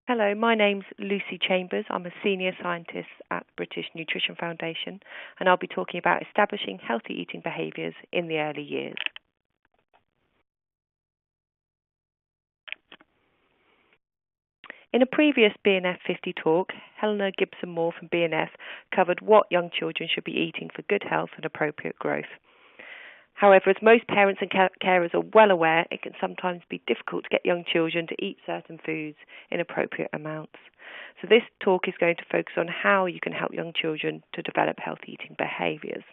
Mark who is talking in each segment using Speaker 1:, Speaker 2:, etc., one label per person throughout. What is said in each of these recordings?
Speaker 1: Hello, my name's Lucy Chambers. I'm a senior scientist at British Nutrition Foundation, and I'll be talking about establishing healthy eating behaviours in the early years. In a previous BNF 50 talk, Helena Gibson-Moore from BNF covered what young children should be eating for good health and appropriate growth. However, as most parents and carers are well aware, it can sometimes be difficult to get young children to eat certain foods in appropriate amounts. So this talk is going to focus on how you can help young children to develop healthy eating behaviours.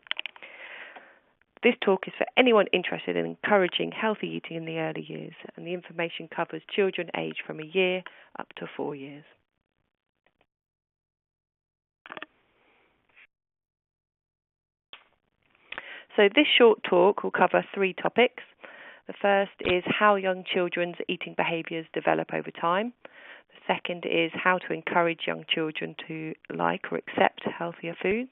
Speaker 1: This talk is for anyone interested in encouraging healthy eating in the early years, and the information covers children aged from a year up to 4 years. So this short talk will cover 3 topics. The first is how young children's eating behaviours develop over time. The second is how to encourage young children to like or accept healthier foods.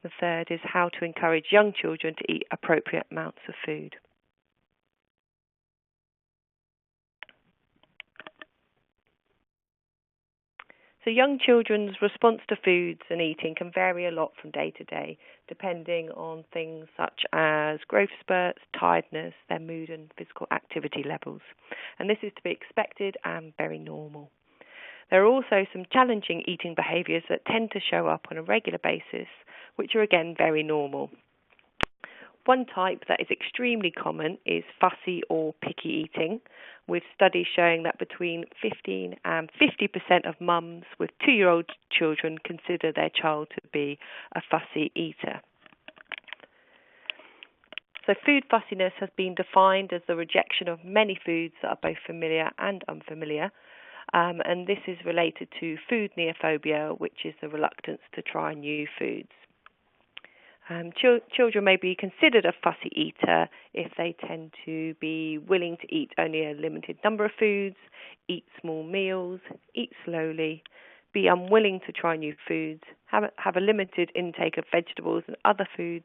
Speaker 1: The third is how to encourage young children to eat appropriate amounts of food. So young children's response to foods and eating can vary a lot from day to day, depending on things such as growth spurts, tiredness, their mood and physical activity levels. And this is to be expected and very normal. There are also some challenging eating behaviours that tend to show up on a regular basis, which are again very normal. One type that is extremely common is fussy or picky eating, with studies showing that between 15 and 50% of mums with 2-year-old children consider their child to be a fussy eater. So food fussiness has been defined as the rejection of many foods that are both familiar and unfamiliar, and this is related to food neophobia, which is the reluctance to try new foods. Children may be considered a fussy eater if they tend to be willing to eat only a limited number of foods, eat small meals, eat slowly, be unwilling to try new foods, have a limited intake of vegetables and other foods,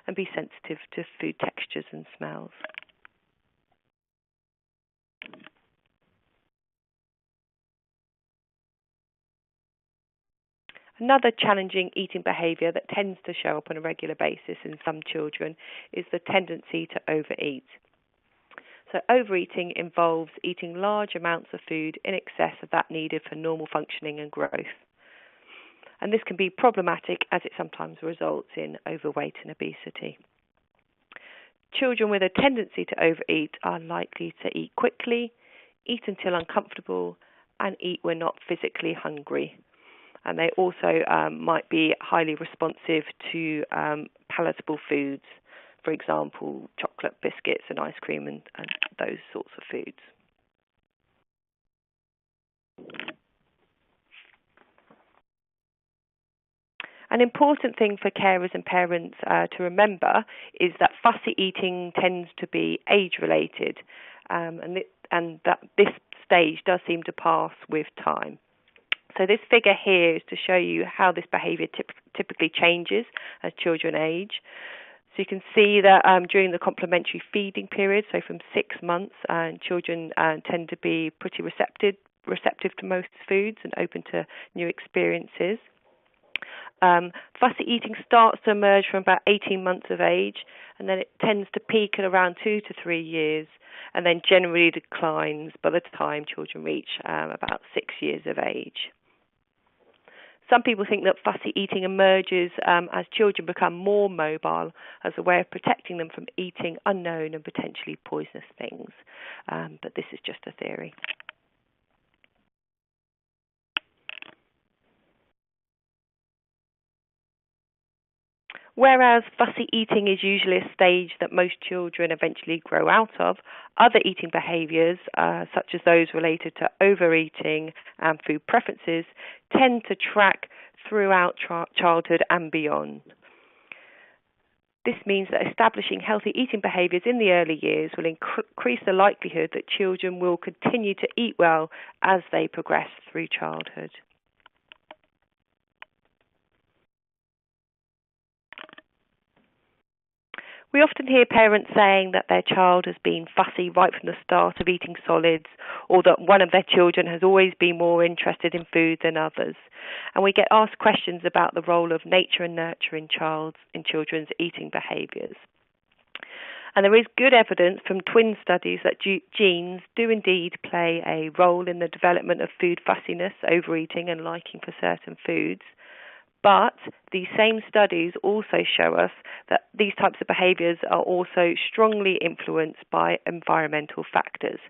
Speaker 1: and be sensitive to food textures and smells. Another challenging eating behaviour that tends to show up on a regular basis in some children is the tendency to overeat. So overeating involves eating large amounts of food in excess of that needed for normal functioning and growth. And this can be problematic as it sometimes results in overweight and obesity. Children with a tendency to overeat are likely to eat quickly, eat until uncomfortable, and eat when not physically hungry. And they also might be highly responsive to palatable foods, for example, chocolate, biscuits and ice cream and those sorts of foods. An important thing for carers and parents to remember is that fussy eating tends to be age-related, and that this stage does seem to pass with time. So this figure here is to show you how this behaviour typically changes as children age. So you can see that during the complementary feeding period, so from 6 months, children tend to be pretty receptive to most foods and open to new experiences. Fussy eating starts to emerge from about 18 months of age, and then it tends to peak at around 2 to 3 years, and then generally declines by the time children reach about 6 years of age. Some people think that fussy eating emerges as children become more mobile as a way of protecting them from eating unknown and potentially poisonous things, but this is just a theory. Whereas fussy eating is usually a stage that most children eventually grow out of, other eating behaviours, such as those related to overeating and food preferences, tend to track throughout childhood and beyond. This means that establishing healthy eating behaviours in the early years will increase the likelihood that children will continue to eat well as they progress through childhood. We often hear parents saying that their child has been fussy right from the start of eating solids, or that one of their children has always been more interested in food than others. And we get asked questions about the role of nature and nurture in children's eating behaviours. And there is good evidence from twin studies that genes do indeed play a role in the development of food fussiness, overeating and liking for certain foods. But these same studies also show us that these types of behaviours are also strongly influenced by environmental factors.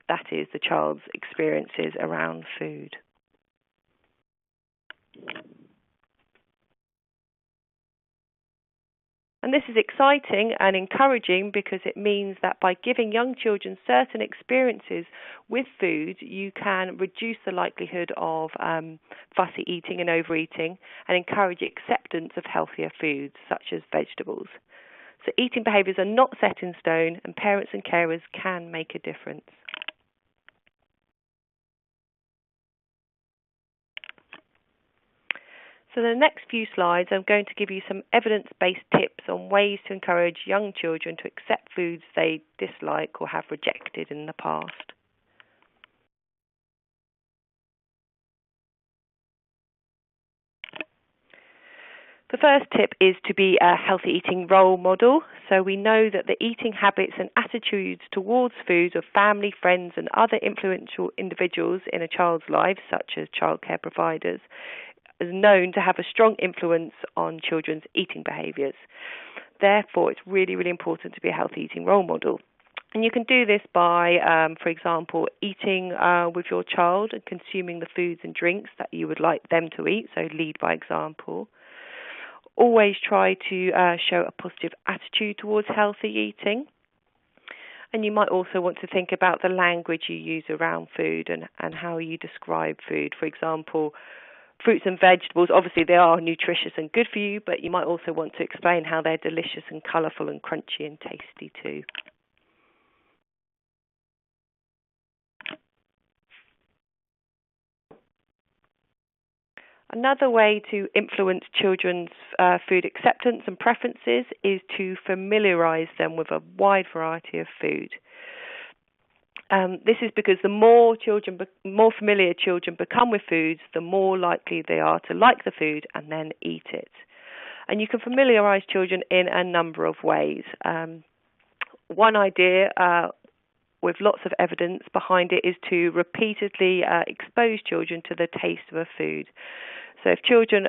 Speaker 1: That is, the child's experiences around food. And this is exciting and encouraging because it means that by giving young children certain experiences with food, you can reduce the likelihood of fussy eating and overeating and encourage acceptance of healthier foods such as vegetables. So eating behaviours are not set in stone, and parents and carers can make a difference. So in the next few slides, I'm going to give you some evidence-based tips on ways to encourage young children to accept foods they dislike or have rejected in the past. The first tip is to be a healthy eating role model. So we know that the eating habits and attitudes towards food of family, friends and other influential individuals in a child's life, such as childcare providers, is known to have a strong influence on children's eating behaviours. Therefore, it's really, really important to be a healthy eating role model. And you can do this by, for example, eating with your child and consuming the foods and drinks that you would like them to eat, so lead by example. Always try to show a positive attitude towards healthy eating. And you might also want to think about the language you use around food and how you describe food. For example, fruits and vegetables, obviously they are nutritious and good for you, but you might also want to explain how they're delicious and colourful and crunchy and tasty too. Another way to influence children's food acceptance and preferences is to familiarise them with a wide variety of food. This is because the more familiar children become with foods, the more likely they are to like the food and then eat it. And you can familiarise children in a number of ways. One idea with lots of evidence behind it is to repeatedly expose children to the taste of a food. So if children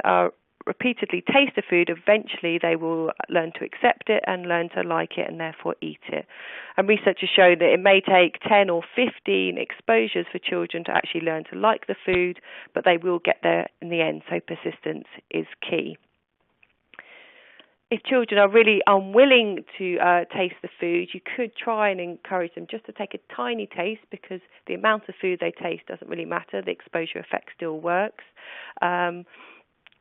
Speaker 1: repeatedly taste a food, eventually they will learn to accept it and learn to like it and therefore eat it. And research has shown that it may take 10 or 15 exposures for children to actually learn to like the food, but they will get there in the end, so persistence is key. If children are really unwilling to taste the food, you could try and encourage them just to take a tiny taste, because the amount of food they taste doesn't really matter. The exposure effect still works.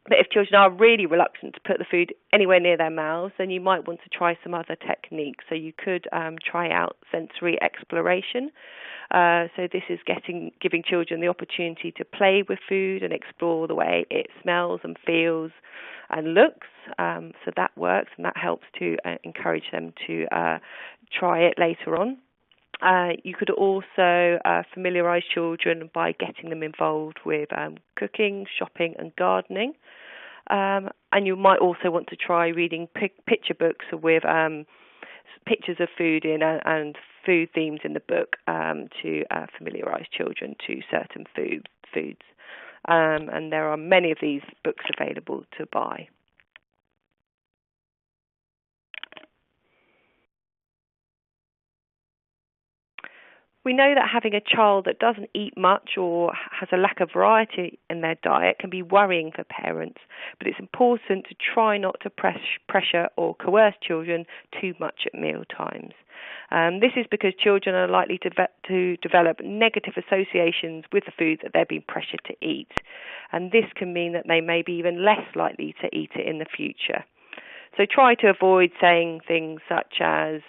Speaker 1: But if children are really reluctant to put the food anywhere near their mouths, then you might want to try some other techniques. So you could try out sensory exploration. So this is giving children the opportunity to play with food and explore the way it smells and feels and looks. So that works, and that helps to encourage them to try it later on. You could also familiarise children by getting them involved with cooking, shopping and gardening. And you might also want to try reading picture books with pictures of food in and food themes in the book to familiarise children to certain foods. And there are many of these books available to buy. We know that having a child that doesn't eat much or has a lack of variety in their diet can be worrying for parents, but it's important to try not to pressure or coerce children too much at meal times. This is because children are likely to develop negative associations with the food that they're being pressured to eat, and this can mean that they may be even less likely to eat it in the future. So try to avoid saying things such as,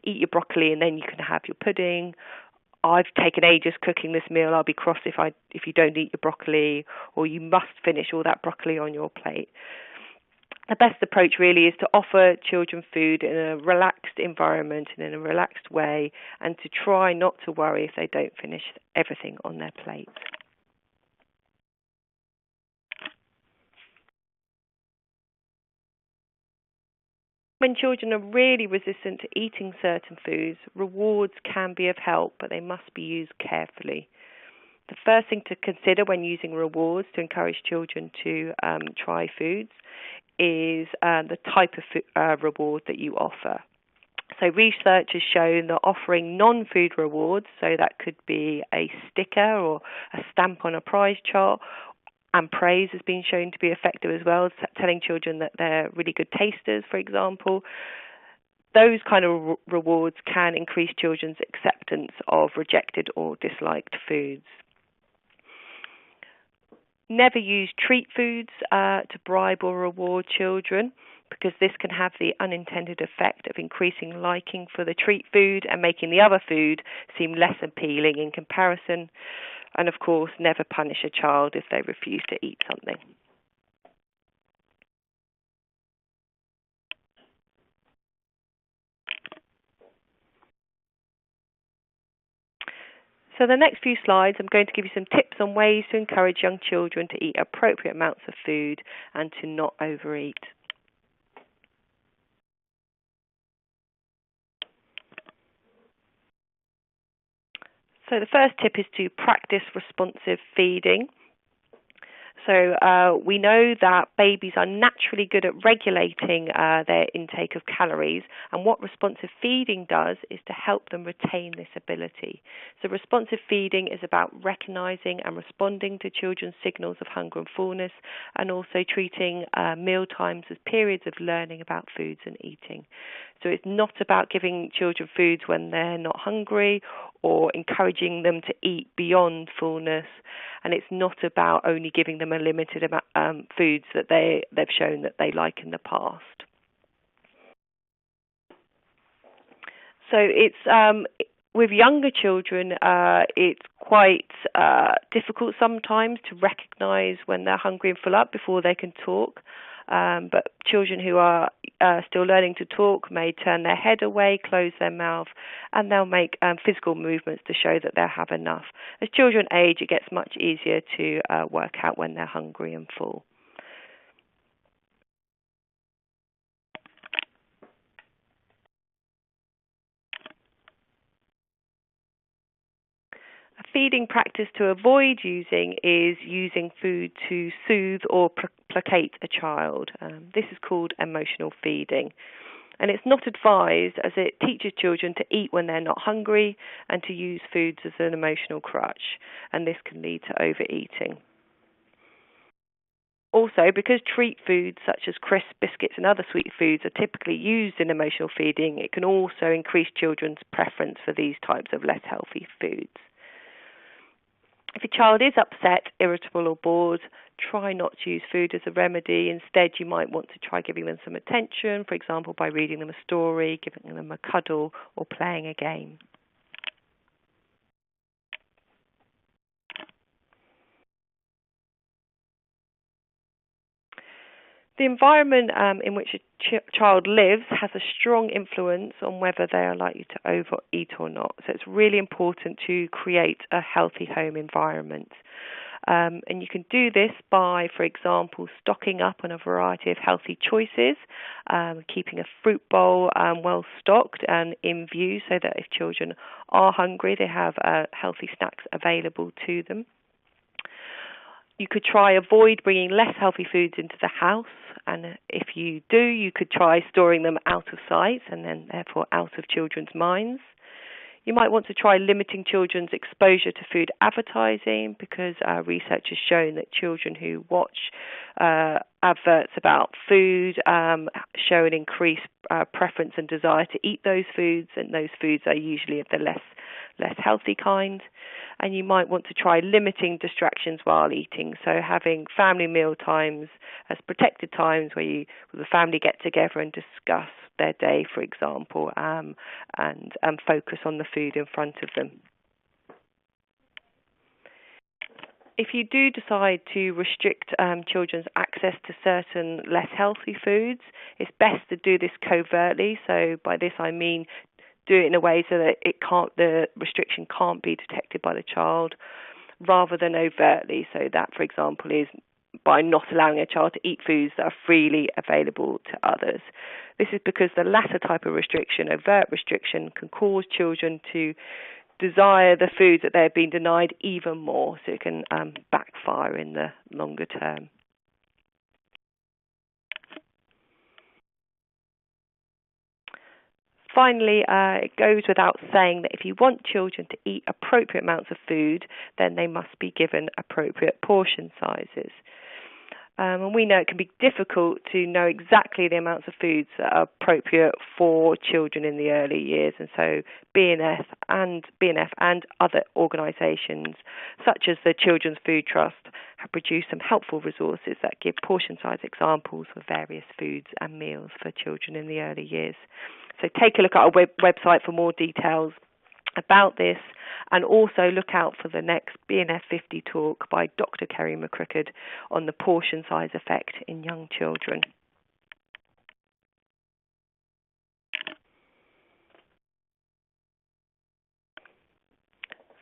Speaker 1: eat your broccoli and then you can have your pudding. I've taken ages cooking this meal, I'll be cross if you don't eat your broccoli, or you must finish all that broccoli on your plate. The best approach really is to offer children food in a relaxed environment and in a relaxed way, and to try not to worry if they don't finish everything on their plate. When children are really resistant to eating certain foods, rewards can be of help, but they must be used carefully. The first thing to consider when using rewards to encourage children to try foods is the type of reward that you offer. So research has shown that offering non-food rewards, so that could be a sticker or a stamp on a prize chart, and praise has been shown to be effective as well, telling children that they're really good tasters, for example. Those kind of rewards can increase children's acceptance of rejected or disliked foods. Never use treat foods to bribe or reward children, because this can have the unintended effect of increasing liking for the treat food and making the other food seem less appealing in comparison. And of course, never punish a child if they refuse to eat something. So the next few slides, I'm going to give you some tips on ways to encourage young children to eat appropriate amounts of food and to not overeat. So the first tip is to practice responsive feeding. So we know that babies are naturally good at regulating their intake of calories, and what responsive feeding does is to help them retain this ability. So responsive feeding is about recognizing and responding to children's signals of hunger and fullness, and also treating meal times as periods of learning about foods and eating. So it's not about giving children foods when they're not hungry or encouraging them to eat beyond fullness, and it's not about only giving them a limited amount foods that they've shown that they like in the past. So it's with younger children, it's quite difficult sometimes to recognise when they're hungry and full up before they can talk. But children who are still learning to talk may turn their head away, close their mouth, and they'll make physical movements to show that they have enough. As children age, it gets much easier to work out when they're hungry and full. A feeding practice to avoid using is using food to soothe or placate a child. This is called emotional feeding. And it's not advised, as it teaches children to eat when they're not hungry and to use foods as an emotional crutch. And this can lead to overeating. Also, because treat foods such as crisps, biscuits and other sweet foods are typically used in emotional feeding, it can also increase children's preference for these types of less healthy foods. If a child is upset, irritable or bored, try not to use food as a remedy. Instead, you might want to try giving them some attention, for example, by reading them a story, giving them a cuddle, or playing a game. The environment in which a child lives has a strong influence on whether they are likely to overeat or not. So it's really important to create a healthy home environment. And you can do this by, for example, stocking up on a variety of healthy choices, keeping a fruit bowl well stocked and in view so that if children are hungry, they have healthy snacks available to them. You could try avoid bringing less healthy foods into the house, and if you do, you could try storing them out of sight and then therefore out of children's minds. You might want to try limiting children's exposure to food advertising, because research has shown that children who watch adverts about food show an increased preference and desire to eat those foods, and those foods are usually of the less healthy kind. And you might want to try limiting distractions while eating, so having family meal times as protected times where the family get together and discuss their day, for example, and focus on the food in front of them. if you do decide to restrict children's access to certain less healthy foods, it's best to do this covertly. So by this I mean do it in a way so that the restriction can't be detected by the child, rather than overtly. So that, for example, is by not allowing a child to eat foods that are freely available to others. This is because the latter type of restriction, overt restriction, can cause children to desire the foods that they've been denied even more, so it can backfire in the longer term. Finally, it goes without saying that if you want children to eat appropriate amounts of food, then they must be given appropriate portion sizes. And we know it can be difficult to know exactly the amounts of foods that are appropriate for children in the early years. And so BNF and other organisations, such as the Children's Food Trust, have produced some helpful resources that give portion size examples for various foods and meals for children in the early years. So take a look at our website for more details about this, and also look out for the next BNF 50 talk by Dr. Kerry McCrickard on the portion size effect in young children.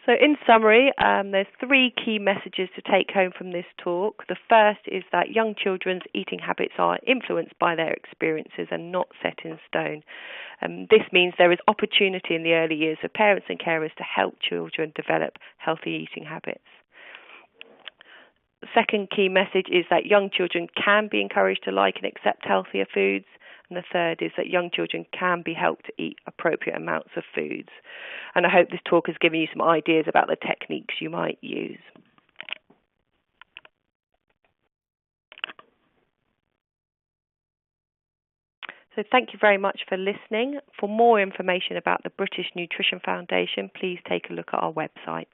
Speaker 1: So in summary, there's 3 key messages to take home from this talk. The first is that young children's eating habits are influenced by their experiences and not set in stone. This means there is opportunity in the early years for parents and carers to help children develop healthy eating habits. The second key message is that young children can be encouraged to like and accept healthier foods. And the third is that young children can be helped to eat appropriate amounts of foods. And I hope this talk has given you some ideas about the techniques you might use. So thank you very much for listening. For more information about the British Nutrition Foundation, please take a look at our websites.